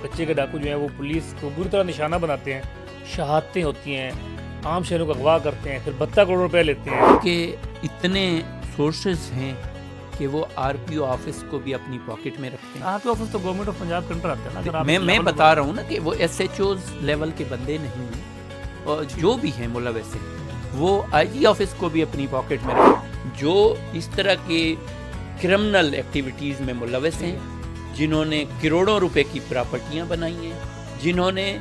بچے کے ڈاکو جو ہیں وہ پولیس کو بری طرح نشانہ بناتے ہیں، شہادتیں ہوتی ہیں، عام شہروں کو اغوا کرتے ہیں، پھر 72 کروڑ روپے لیتے ہیں. کہ اتنے سورسز ہیں کہ وہ آر پی او آفس کو بھی اپنی پاکٹ میں رکھتے ہیں. آپ کے آفس تو گورنمنٹ آف پنجاب کے انڈر آتا ہے نا. اگر آپ میں بتا رہا ہوں نا کہ وہ ایس ایچ اوز لیول کے بندے نہیں ہیں، اور جو بھی ہیں ملوث ہیں وہ آئی جی آفس کو بھی اپنی پاکٹ میں رکھیں. جو اس طرح کے کرمنل ایکٹیویٹیز میں ملوث ہیں، جنہوں نے کروڑوں روپے کی پراپرٹیاں بنائی ہیں، جنہوں نے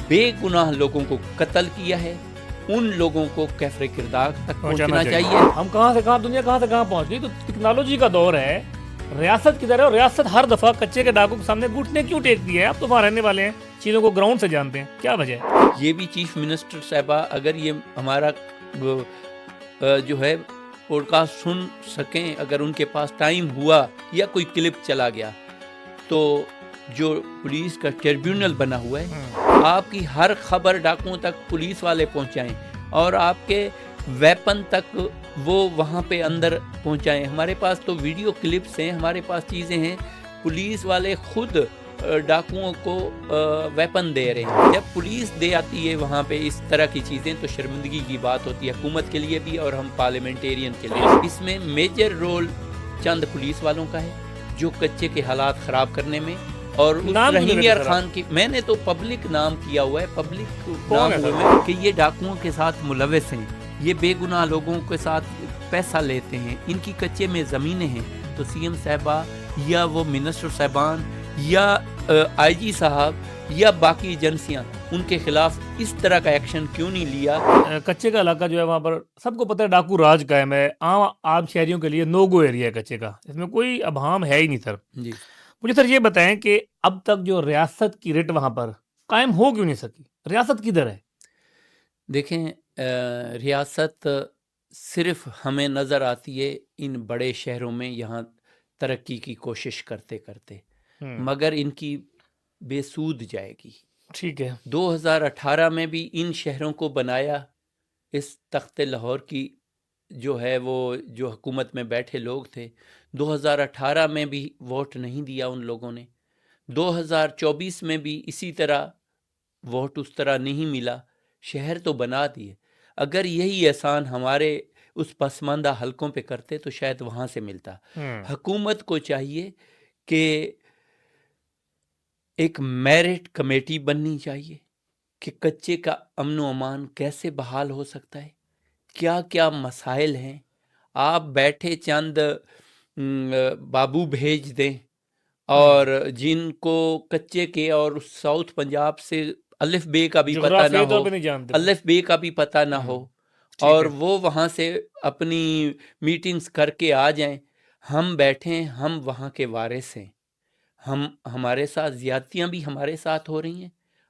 بے گناہ لوگوں کو قتل کیا ہے، ان لوگوں کو کیفر کردار تک پہنچنا چاہیے. ہم کہاں سے کہاں، دنیا کہاں سے کہاں پہنچ گئی. تو ٹیکنالوجی کا دور ہے، ریاست کدھر ہے، اور ریاست ہر دفعہ کچے کے ڈاکو کے سامنے گھٹنے کیوں ٹیکتی ہے؟ آپ تو وہاں رہنے والے ہیں، چیزوں کو گراؤنڈ سے جانتے ہیں، کیا وجہ ہے؟ یہ بھی چیف منسٹر صاحبہ اگر یہ ہمارا جو ہے پوڈ کاسٹ سن سکیں، اگر ان کے پاس ٹائم ہوا یا کوئی کلپ چلا گیا، تو جو پولیس کا ٹریبیونل بنا ہوا ہے، آپ کی ہر خبر ڈاکوؤں تک پولیس والے پہنچائیں، اور آپ کے ویپن تک وہ وہاں پہ اندر پہنچائیں. ہمارے پاس تو ویڈیو کلپس ہیں، ہمارے پاس چیزیں ہیں، پولیس والے خود ڈاکوؤں کو ویپن دے رہے ہیں. جب پولیس دے آتی ہے وہاں پہ اس طرح کی چیزیں تو شرمندگی کی بات ہوتی ہے حکومت کے لیے بھی اور ہم پارلیمنٹیرین کے لیے. اس میں میجر رول چند پولیس والوں کا ہے جو کچے کے حالات خراب کرنے میں، اور رحیم یار خان کی میں نے تو پبلک نام کیا ہوا ہے، پبلک نام ہوا ہے کہ یہ ڈاکوؤں کے ساتھ ملوث ہیں، یہ بے گناہ لوگوں کے ساتھ پیسہ لیتے ہیں، ان کی کچے میں زمینیں ہیں. تو سی ایم صاحبہ یا وہ منسٹر صاحبان یا آئی جی صاحب یا باقی ایجنسیاں ان کے خلاف اس طرح کا ایکشن کیوں نہیں لیا؟ کچے کا علاقہ جو ہے وہاں پر سب کو پتہ ہے ڈاکو راج قائم ہے، عام شہریوں کے لیے نو گو ایریا ہے کچے کا، اس میں کوئی ابہام ہے ہی نہیں سر. جی مجھے سر یہ بتائیں کہ اب تک جو ریاست کی رٹ وہاں پر قائم ہو کیوں نہیں سکی؟ ریاست کدھر ہے؟ دیکھیں ریاست صرف ہمیں نظر آتی ہے ان بڑے شہروں میں یہاں ترقی کی کوشش کرتے کرتے، مگر ان کی بے سود جائے گی. ٹھیک ہے. 2018 میں بھی ان شہروں کو بنایا اس تخت لاہور کی جو ہے وہ جو حکومت میں بیٹھے لوگ تھے. 2018 میں بھی ووٹ نہیں دیا ان لوگوں نے. 2024 میں بھی اسی طرح ووٹ اس طرح نہیں ملا. شہر تو بنا دیے. اگر یہی احسان ہمارے اس پسماندہ حلقوں پہ کرتے تو شاید وہاں سے ملتا. حکومت کو چاہیے کہ ایک میرٹ کمیٹی بننی چاہیے کہ کچے کا امن و امان کیسے بحال ہو سکتا ہے، کیا کیا مسائل ہیں. آپ بیٹھے چند بابو بھیج دیں اور جن کو کچے کے اور ساؤتھ پنجاب سے الف بے کا بھی پتہ نہ ہو، الف بے کا بھی پتہ نہ ہو، اور وہ وہاں سے اپنی میٹنگز کر کے آ جائیں. ہم بیٹھیں، ہم وہاں کے وارث ہیں، ہمارے ساتھ زیادتیاں بھی ہمارے ساتھ ہو رہی ہیں،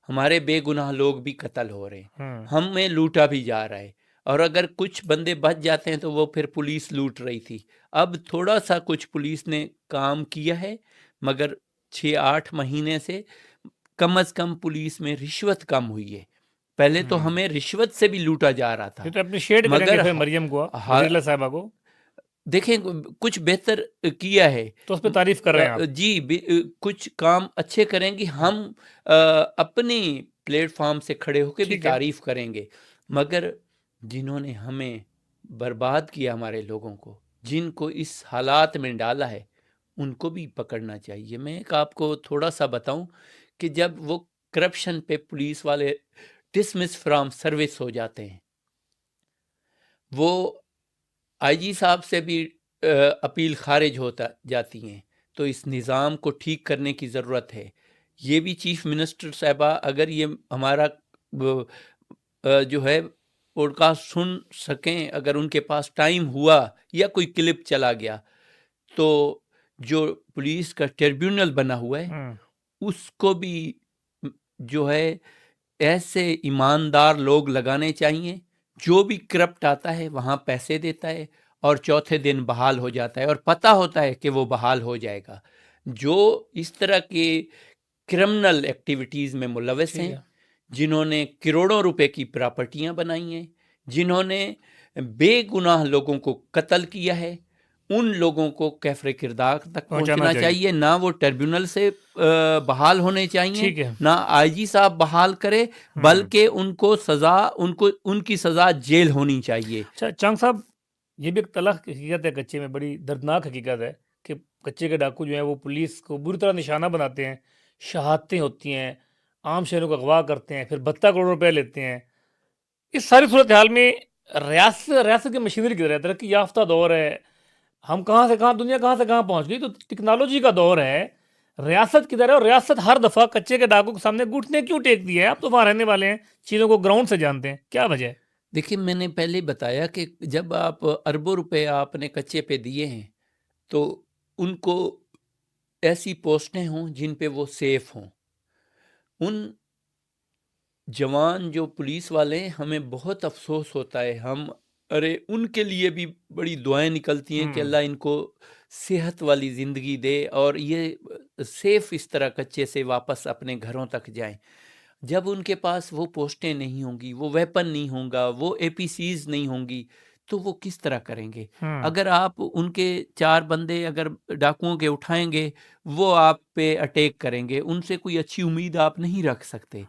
ہمارے بے گناہ لوگ بھی قتل ہو رہے ہیں، ہمیں لوٹا بھی جا رہا ہے، اور اگر کچھ بندے بچ جاتے ہیں تو وہ پھر پولیس لوٹ رہی تھی. اب تھوڑا سا کچھ پولیس نے کام کیا ہے، مگر 6-8 مہینے سے کم از کم پولیس میں رشوت کم ہوئی ہے. پہلے تو ہمیں رشوت سے بھی لوٹا جا رہا تھا. مگر مریم کو صاحبہ کو دیکھیں کچھ بہتر کیا ہے تو اس پہ تعریف کر رہے ہیں آپ. جی کچھ کام اچھے کریں گے، ہم اپنی پلیٹ فارم سے کھڑے ہو کے بھی تعریف کریں گے. مگر جنہوں نے ہمیں برباد کیا، ہمارے لوگوں کو، جن کو اس حالات میں ڈالا ہے، ان کو بھی پکڑنا چاہیے. میں ایک آپ کو تھوڑا سا بتاؤں کہ جب وہ کرپشن پہ پولیس والے ڈسمس فرام سروس ہو جاتے ہیں، وہ آئی جی صاحب سے بھی اپیل خارج ہوتا جاتی ہیں، تو اس نظام کو ٹھیک کرنے کی ضرورت ہے. یہ بھی چیف منسٹر صاحبہ اگر یہ ہمارا جو ہے پوڈ کاسٹ سن سکیں، اگر ان کے پاس ٹائم ہوا یا کوئی کلپ چلا گیا، تو جو پولیس کا ٹریبیونل بنا ہوا ہے اس کو بھی جو ہے ایسے ایماندار لوگ لگانے چاہیے. جو بھی کرپٹ آتا ہے وہاں پیسے دیتا ہے اور چوتھے دن بحال ہو جاتا ہے، اور پتہ ہوتا ہے کہ وہ بحال ہو جائے گا. جو اس طرح کے کرمنل ایکٹیویٹیز میں ملوث ہیں، جنہوں نے کروڑوں روپے کی پراپرٹیاں بنائی ہیں، جنہوں نے بے گناہ لوگوں کو قتل کیا ہے، ان لوگوں کو کیفر کردار تک پہنچانا پہنچنا چاہیے۔ چاہیے، نہ وہ ٹریبیونل سے بحال ہونے چاہیے، ٹھیک ہے۔ نہ آئی جی صاحب بحال کرے، بلکہ ان کو سزا ان کی سزا جیل ہونی چاہیے۔ اچھا چنگ صاحب، یہ بھی ایک تلخ حقیقت ہے کچے میں، بڑی دردناک حقیقت ہے کہ کچے کے ڈاکو جو ہیں وہ پولیس کو بری طرح نشانہ بناتے ہیں، شہادتیں ہوتی ہیں، عام شہروں کو اغوا کرتے ہیں، پھر 72 کروڑ روپے لیتے ہیں۔ اس ساری صورتحال میں ریاست کی مشینری کی طرح ترقی یافتہ دور ہے، ہم کہاں سے کہاں، دنیا کہاں سے کہاں پہنچ گئی، تو ٹیکنالوجی کا دور ہے، ریاست کی طرح، اور ریاست ہر دفعہ کچے کے ڈاکو کے سامنے گھٹنے کیوں ٹیک دی ہے؟ آپ تو وہاں رہنے والے ہیں، چیزوں کو گراؤنڈ سے جانتے ہیں، کیا وجہ ہے؟ دیکھیں، میں نے پہلے بتایا کہ جب آپ اربوں روپے آپ نے کچے پہ دیے ہیں تو ان کو ایسی پوسٹیں ہوں جن پہ وہ سیف ہوں۔ ان جوان جو پولیس والے ہیں، ہمیں بہت افسوس ہوتا ہے، ان کے لیے بھی بڑی دعائیں نکلتی ہیں کہ اللہ ان کو صحت والی زندگی دے اور یہ سیف اس طرح کچے سے واپس اپنے گھروں تک جائیں۔ جب ان کے پاس وہ پوسٹیں نہیں ہوں گی، وہ ویپن نہیں ہوں گا، وہ اے پی سیز نہیں ہوں گی، تو وہ کس طرح کریں گے؟ اگر آپ ان کے 4 بندے اگر ڈاکوؤں کے اٹھائیں گے، وہ آپ پہ اٹیک کریں گے، ان سے کوئی اچھی امید آپ نہیں رکھ سکتے۔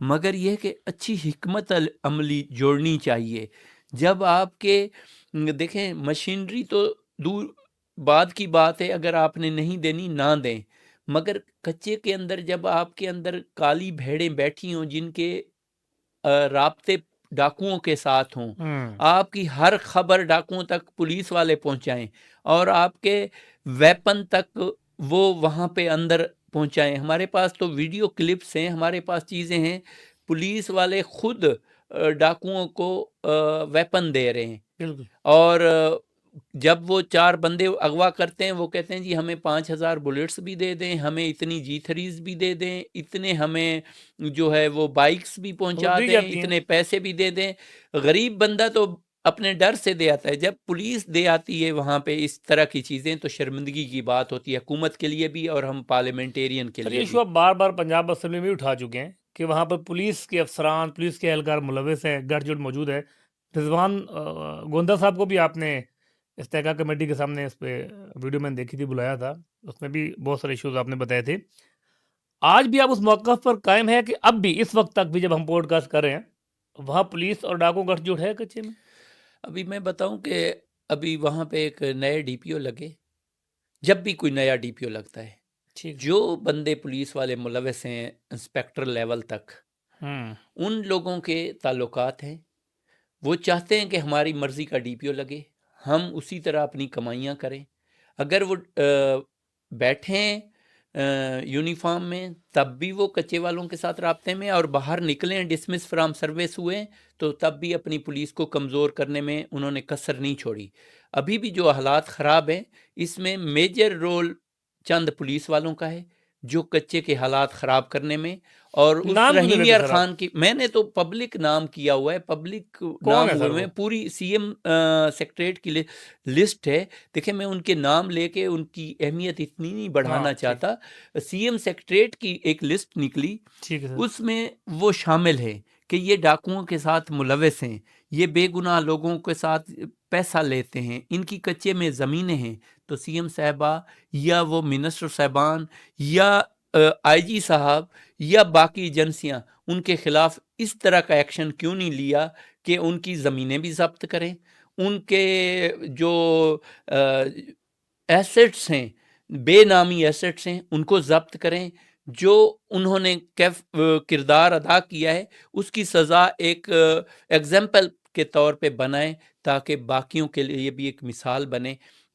مگر یہ کہ اچھی حکمت عملی جوڑنی چاہیے۔ جب آپ کے دیکھیں، مشینری تو دور بعد کی بات ہے، اگر آپ نے نہیں دینی نہ دیں، مگر کچے کے اندر جب آپ کے اندر کالی بھیڑیں بیٹھی ہوں جن کے رابطے ڈاکوؤں کے ساتھ ہوں، آپ کی ہر خبر ڈاکوؤں تک پولیس والے پہنچائیں اور آپ کے ویپن تک وہ وہاں پہ اندر پہنچائیں۔ ہمارے پاس تو ویڈیو کلپس ہیں، ہمارے پاس چیزیں ہیں، پولیس والے خود ڈاکوؤں کو ویپن دے رہے ہیں، اور جب وہ 4 بندے اغوا کرتے ہیں وہ کہتے ہیں جی ہمیں 5000 بلیٹس بھی دے دیں، ہمیں اتنی G3s بھی دے دیں، اتنے ہمیں جو ہے وہ بائکس بھی پہنچا دیں، اتنے پیسے بھی دے دیں۔ غریب بندہ تو اپنے ڈر سے دے آتا ہے، جب پولیس دے آتی ہے وہاں پہ اس طرح کی چیزیں تو شرمندگی کی بات ہوتی ہے حکومت کے لیے بھی اور ہم پارلیمنٹیرین کے لیے بھی۔ ایشو آپ بار بار پنجاب اسمبلی میں بھی اٹھا چکے ہیں کہ وہاں پر پولیس کے افسران، پولیس کے اہلکار ملوث ہیں، گٹھ جوڑ موجود ہے۔ رضوان گوندا صاحب کو بھی آپ نے استحقاق کمیٹی کے سامنے اس پہ ویڈیو میں دیکھی تھی، بلایا تھا، اس میں بھی بہت سارے ایشوز آپ نے بتائے تھے۔ آج بھی آپ اس موقف پر قائم ہے کہ اب بھی اس وقت تک بھی جب ہم پوڈ کاسٹ کر رہے ہیں وہاں پولیس اور ڈاکو گٹھ جوڑ ہے کچے میں؟ ابھی میں بتاؤں کہ ابھی وہاں پہ ایک نئے ڈی پی او لگے، جب بھی کوئی نیا ڈی پی او لگتا ہے، جو بندے پولیس والے ملوث ہیں انسپیکٹر لیول تک، ان لوگوں کے تعلقات ہیں، وہ چاہتے ہیں کہ ہماری مرضی کا ڈی پی او لگے، ہم اسی طرح اپنی کمائیاں کریں۔ اگر وہ بیٹھیں یونیفارم میں تب بھی وہ کچے والوں کے ساتھ رابطے میں، اور باہر نکلیں ڈسمس فرام سروس ہوئے تو تب بھی اپنی پولیس کو کمزور کرنے میں انہوں نے کسر نہیں چھوڑی۔ ابھی بھی جو حالات خراب ہیں اس میں میجر رول چند پولیس والوں کا ہے جو کچے کے حالات خراب کرنے میں، اور اس رحیم یار خان کی میں نے تو پبلک نام کیا ہوا ہے، پبلک نام ہوئے میں پوری سی ایم سیکریٹریٹ کی لسٹ ہے۔ دیکھیں، میں ان کے نام لے کے ان کی اہمیت اتنی نہیں بڑھانا چاہتا، سی ایم سیکریٹریٹ کی ایک لسٹ نکلی، اس میں وہ شامل ہے کہ یہ ڈاکوؤں کے ساتھ ملوث ہیں، یہ بے گناہ لوگوں کے ساتھ پیسہ لیتے ہیں، ان کی کچے میں زمینیں ہیں، تو سی ایم صاحبہ یا وہ منسٹر صاحبان یا آئی جی صاحب یا باقی ایجنسیاں ان کے خلاف اس طرح کا ایکشن کیوں نہیں لیا کہ ان کی زمینیں بھی ضبط کریں، ان کے جو ایسٹس ہیں، بے نامی ایسٹس ہیں، ان کو ضبط کریں، جو انہوں نے کردار ادا کیا ہے اس کی سزا ایک ایگزامپل کے طور پہ بنائیں تاکہ باقیوں کے لیے بھی ایک مثال بنے۔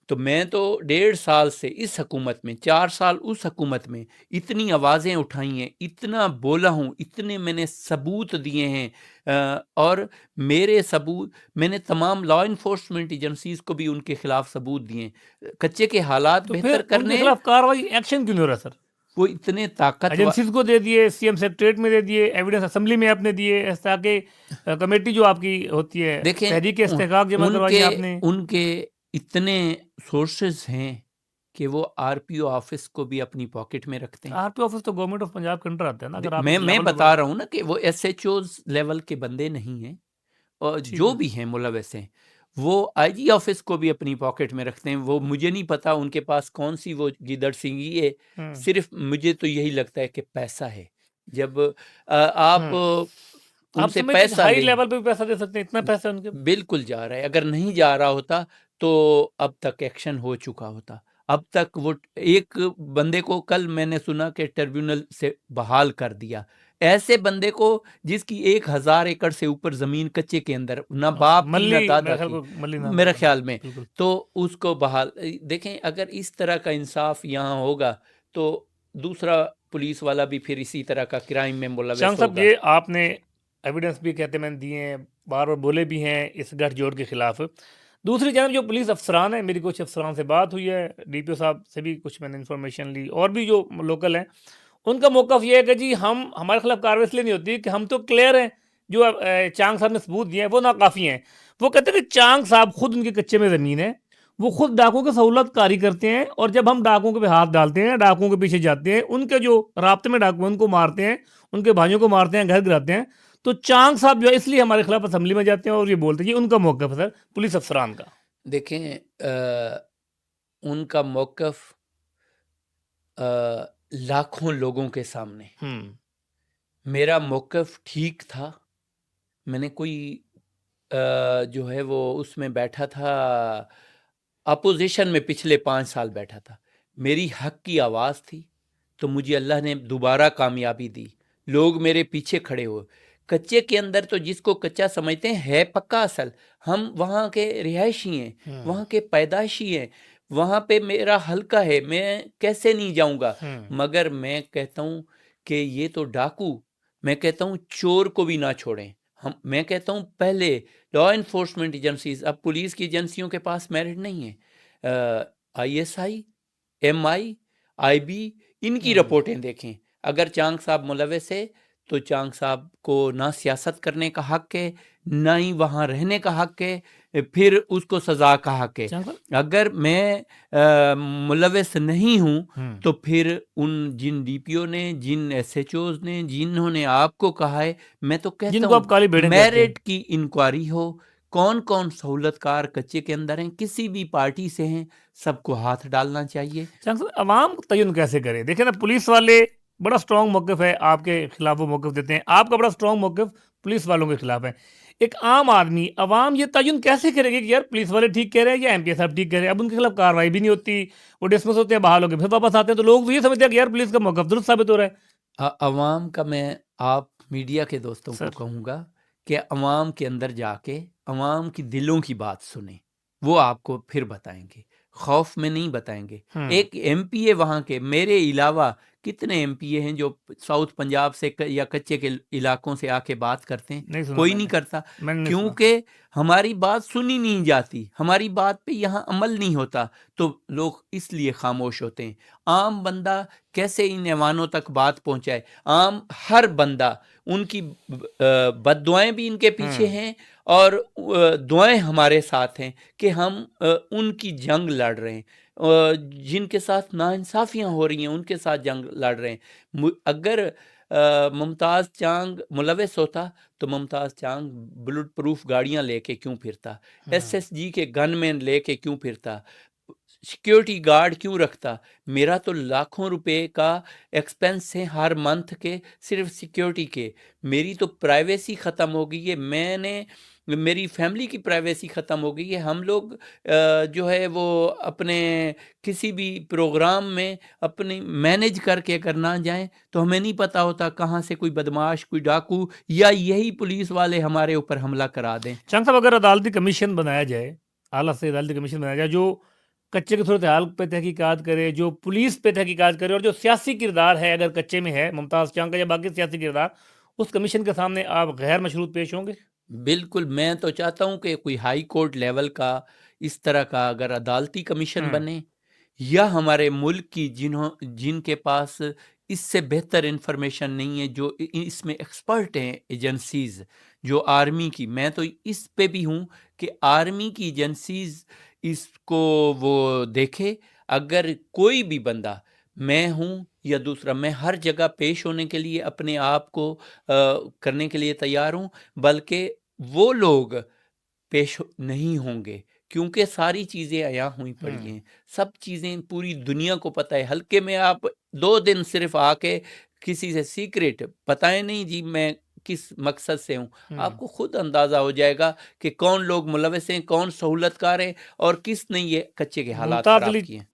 تو میں تو 1.5 سال سے اس حکومت میں، 4 سال اس حکومت میں اتنی آوازیں اٹھائی ہیں، اتنا بولا ہوں، اتنے میں نے ثبوت دیے ہیں، اور میرے ثبوت میں نے تمام لا انفورسمنٹ ایجنسیز کو بھی ان کے خلاف ثبوت دیے ہیں۔ کچے کے حالات بہتر کرنے، ان کے خلاف کاروائی ایکشن کیوں نہیں ہو رہا سر؟ وہ اتنے طاقت ایجنسیز کو دے دیے، سی ایم سیکریٹریٹ میں دے دیے، ایویڈنس اسمبلی میں آپ نے دیے، تاکہ کمیٹی جو آپ کی ہوتی ہے تحریک استحقاق جمع کروائی آپ نے۔ ان کے اتنے سورسز ہیں کہ وہ آر پی او آفس کو بھی اپنی پاکٹ میں رکھتے ہیں۔ آر پی او آفس تو گورنمنٹ آف پنجاب کے انڈر آتا ہے نا۔ میں بتا رہا ہوں نا کہ وہ ایس ایچ اوز لیول کے بندے نہیں ہیں، اور جو بھی ہیں ملوث ہیں وہ آئی جی آفس کو بھی اپنی پاکٹ میں رکھتے ہیں. وہ مجھے نہیں پتا ان کے پاس کون سی وہ گیدڑ سینگی ہے. ہوں صرف مجھے تو یہی لگتا ہے کہ پیسہ ہے. جب آپ ہوں ان آپ سے سمجھتے ہیں کہ پیسہ ہائی لیں، لیول پہ بھی پیسہ دے سکتے ہیں؟ اتنا پیسہ ان کے بالکل جا رہا ہے. اگر نہیں جا رہا ہوتا تو اب تک ایکشن ہو چکا ہوتا. اب تک وہ ایک بندے کو کل میں نے سنا کہ ٹریبیونل سے بحال کر دیا. ایسے بندے کو جس کی 1000 ایکڑ سے اوپر زمین کچے کے اندر، نہ باپ کی نہ ملی، دادا میرے خیال کی، کو ملی نام میرے کا بندہ، خیال میں، بالکل. تو اس کو بحال. دیکھیں اگر اس طرح کا انصاف یہاں ہوگا تو دوسرا پولیس والا بھی پھر اسی طرح کا کرائم میں شاہن ملوث صاحب، ہوگا. یہ آپ نے ایویڈنس بھی کہتے میں نے دیے ہیں، بار بار بولے بھی ہیں اس گٹھ جوڑ کے خلاف. دوسری جانب جو پولیس افسران ہیں، میری کچھ افسران سے بات ہوئی ہے، ڈی پی او صاحب سے بھی کچھ میں نے انفارمیشن لی، اور بھی جو لوکل ہیں، ان کا موقف یہ ہے کہ جی ہمارے خلاف کارروائی اس لیے نہیں ہوتی کہ ہم تو کلیئر ہیں، جو چانگ صاحب نے ثبوت دیے ہیں وہ ناکافی ہیں. وہ کہتے ہیں کہ چانگ صاحب خود ان کے کچے میں زمین ہے، وہ خود ڈاکوں کی سہولت کاری کرتے ہیں، اور جب ہم ڈاکوں کے پہ ہاتھ ڈالتے ہیں، ڈاکوں کے پیچھے جاتے ہیں، ان کے جو رابطے میں ڈاکو ہیں ان کو مارتے ہیں، ان کے بھائیوں کو مارتے ہیں، گھر گراتے ہیں، تو چانگ صاحب جو ہے اس لیے ہمارے خلاف اسمبلی میں جاتے ہیں اور یہ بولتے ہیں. جی ان کا موقف ہے سر پولیس افسران کا. دیکھیں ان کا موقف لاکھوں لوگوں کے سامنے، میرا موقف ٹھیک تھا. میں نے کوئی جو ہے وہ اس میں بیٹھا تھا، اپوزیشن میں پچھلے 5 سال بیٹھا تھا. میری حق کی آواز تھی تو مجھے اللہ نے دوبارہ کامیابی دی. لوگ میرے پیچھے کھڑے ہوئے. کچے کے اندر تو جس کو کچا سمجھتے ہیں ہے پکا اصل. ہم وہاں کے رہائشی ہیں، وہاں کے پیدائشی ہیں، وہاں پہ میرا حلقہ ہے، میں کیسے نہیں جاؤں گا. مگر میں کہتا ہوں کہ یہ تو ڈاکو، میں کہتا ہوں چور کو بھی نہ چھوڑیں. میں کہتا ہوں پہلے لا انفورسمنٹ ایجنسیز، اب پولیس کی ایجنسیوں کے پاس میرٹ نہیں ہے. I S I, M I B, ان کی رپورٹیں دیکھیں. اگر چانگ صاحب ملوث ہے تو چانگ صاحب کو نہ سیاست کرنے کا حق ہے، نہ ہی وہاں رہنے کا حق ہے، پھر اس کو سزا کا حق ہے. اگر میں ملوث نہیں ہوں تو پھر جن ڈی پی او نے، جن ایس ایچ اوز نے، جنہوں نے آپ کو کہا ہے، میں تو کہتا جن کو ہوں آپ کالی بھیڑیں کہتے ہیں، میرٹ کی انکوائری ہو. کون کون سہولت کار کچے کے اندر ہیں، کسی بھی پارٹی سے ہیں، سب کو ہاتھ ڈالنا چاہیے. عوام تعین کیسے کرے؟ دیکھیں نا، پولیس والے بڑا سٹرونگ موقف ہے آپ کے خلاف، وہ موقف دیتے ہیں. آپ کا بڑا سٹرونگ موقف پولیس والوں کے خلاف ہے. ایک عام آدمی، عوام یہ تعین کیسے کرے گی کہ یار پولیس والے ٹھیک کہہ رہے ہیں یا ایم پی صاحب ٹھیک کہہ رہے ہیں؟ اب ان کے خلاف کارروائی بھی نہیں ہوتی، وہ ڈسمس ہوتے ہیں، بحال ہو کے پھر واپس آتے ہیں، تو لوگ تو یہ سمجھتے ہیں کہ یار پولیس کا موقف درست ثابت ہو رہا ہے. عوام کا میں آپ میڈیا کے دوستوں کو کہوں گا کہ عوام کے اندر جا کے عوام کی دلوں کی بات سنیں، وہ آپ کو پھر بتائیں گے، خوف میں نہیں بتائیں گے. ایک ایم پی اے وہاں کے، میرے علاوہ کتنے ایم پی اے ہیں جو ساؤتھ پنجاب سے یا کچے کے علاقوں سے آ کے بات کرتے ہیں؟ کوئی نہیں کرتا، کیونکہ ہماری بات سنی نہیں جاتی، ہماری بات پہ یہاں عمل نہیں ہوتا، تو لوگ اس لیے خاموش ہوتے ہیں. عام بندہ کیسے ان ایوانوں تک بات پہنچائے؟ عام ہر بندہ، ان کی بد دعائیں بھی ان کے پیچھے ہیں اور دعائیں ہمارے ساتھ ہیں کہ ہم ان کی جنگ لڑ رہے ہیں. جن کے ساتھ ناانصافیاں ہو رہی ہیں ان کے ساتھ جنگ لڑ رہے ہیں. اگر ممتاز چانگ ملوث ہوتا تو ممتاز چانگ بلٹ پروف گاڑیاں لے کے کیوں پھرتا؟ ایس ایس جی کے گن مین لے کے کیوں پھرتا؟ سیکیورٹی گارڈ کیوں رکھتا؟ میرا تو لاکھوں روپے کا ایکسپینس ہے ہر منتھ کے صرف سیکیورٹی کے. میری تو پرائیویسی ختم ہو گئی ہے، میری فیملی کی پرائیویسی ختم ہو گئی ہے. ہم لوگ جو ہے وہ اپنے کسی بھی پروگرام میں اپنی مینیج کر کے اگر نہ جائیں تو ہمیں نہیں پتا ہوتا کہاں سے کوئی بدماش، کوئی ڈاکو یا یہی پولیس والے ہمارے اوپر حملہ کرا دیں. چانگ صاحب، اگر عدالتی کمیشن بنایا جائے، اعلیٰ سے عدالتی کمیشن بنایا جائے جو کچے کی صورتحال پہ تحقیقات کرے، جو پولیس پہ تحقیقات کرے، اور جو سیاسی کردار ہے اگر کچے میں ہے ممتاز چانگ کا یا باقی سیاسی کردار، اس کمیشن کے سامنے آپ غیر مشروط پیش ہوں گے؟ بالکل. میں تو چاہتا ہوں کہ کوئی ہائی کورٹ لیول کا اس طرح کا اگر عدالتی کمیشن بنے، یا ہمارے ملک کی جن کے پاس اس سے بہتر انفارمیشن نہیں ہے، جو اس میں ایکسپرٹ ہیں ایجنسیز، جو آرمی کی، میں تو اس پہ بھی ہوں کہ آرمی کی ایجنسیز اس کو وہ دیکھے. اگر کوئی بھی بندہ، میں ہوں یا دوسرا، میں ہر جگہ پیش ہونے کے لیے اپنے آپ کو کرنے کے لیے تیار ہوں. بلکہ وہ لوگ پیش نہیں ہوں گے، کیونکہ ساری چیزیں عیاں ہوئی پڑی ہوں ہیں، سب چیزیں پوری دنیا کو پتہ ہے۔ ہلکے میں آپ 2 دن صرف آ کے کسی سے سیکریٹ بتائیں نہیں جی میں کس مقصد سے ہوں، آپ کو خود اندازہ ہو جائے گا کہ کون لوگ ملوث ہیں، کون سہولت کار ہیں، اور کس نے یہ کچے کے حالات خراب منتقلی کیے ہیں۔